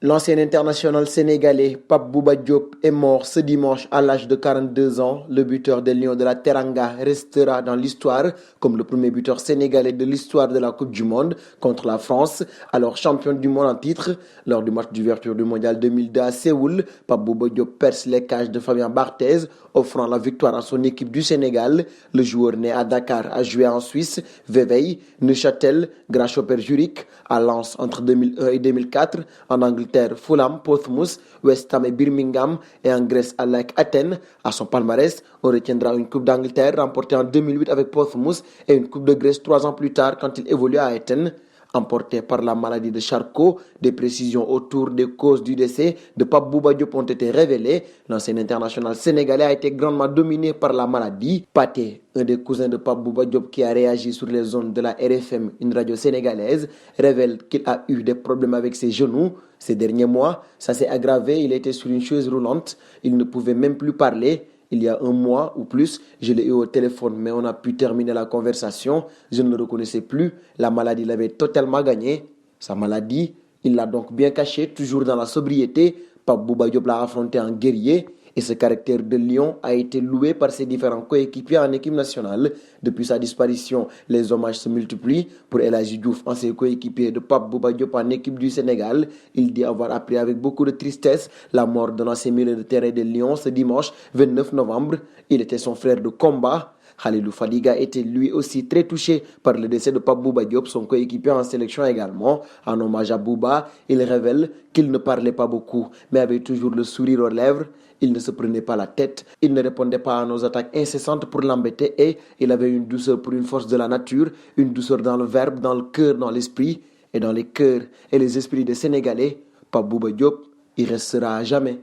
L'ancien international sénégalais Pape Bouba Diop est mort ce dimanche à l'âge de 42 ans. Le buteur des Lions de la Teranga restera dans l'histoire comme le premier buteur sénégalais de l'histoire de la Coupe du Monde contre la France, alors championne du monde en titre. Lors du match d'ouverture du Mondial 2002 à Séoul, Pape Bouba Diop perce les cages de Fabien Barthez, offrant la victoire à son équipe du Sénégal. Le joueur né à Dakar a joué en Suisse, Vevey, Neuchâtel, Grasshopper Zurich, à Lens entre 2001 et 2004, en Angleterre Fulham, Portsmouth, West Ham et Birmingham, et en Grèce à l'AEK Athènes. À son palmarès, on retiendra une Coupe d'Angleterre remportée en 2008 avec Portsmouth et une Coupe de Grèce 3 ans plus tard quand il évolue à Athènes. Emporté par la maladie de Charcot, des précisions autour des causes du décès de Pape Bouba Diop ont été révélées. L'ancien international sénégalais a été grandement dominé par la maladie. Pathé, un des cousins de Pape Bouba Diop qui a réagi sur les ondes de la RFM, une radio sénégalaise, révèle qu'il a eu des problèmes avec ses genoux. Ces derniers mois, ça s'est aggravé, il était sur une chaise roulante, il ne pouvait même plus parler. Il y a un mois ou plus, je l'ai eu au téléphone, mais on a pu terminer la conversation. Je ne le reconnaissais plus. La maladie l'avait totalement gagné. Sa maladie, il l'a donc bien cachée, toujours dans la sobriété. Pape Bouba Diop l'a affronté en guerrier. Et ce caractère de lion a été loué par ses différents coéquipiers en équipe nationale. Depuis sa disparition, les hommages se multiplient. Pour El Hadji Diouf, ancien coéquipier de Pape Bouba Diop en équipe du Sénégal, il dit avoir appris avec beaucoup de tristesse la mort de l'ancien milieu de terrain de Lyon ce dimanche 29 novembre. Il était son frère de combat. Khalilou Fadiga était lui aussi très touché par le décès de Pape Bouba Diop, son coéquipier en sélection également. En hommage à Bouba, il révèle qu'il ne parlait pas beaucoup, mais avait toujours le sourire aux lèvres. Il ne se prenait pas la tête, il ne répondait pas à nos attaques incessantes pour l'embêter et il avait une douceur pour une force de la nature, une douceur dans le verbe, dans le cœur, dans l'esprit et dans les cœurs et les esprits des Sénégalais. Pape Bouba Diop, il restera à jamais.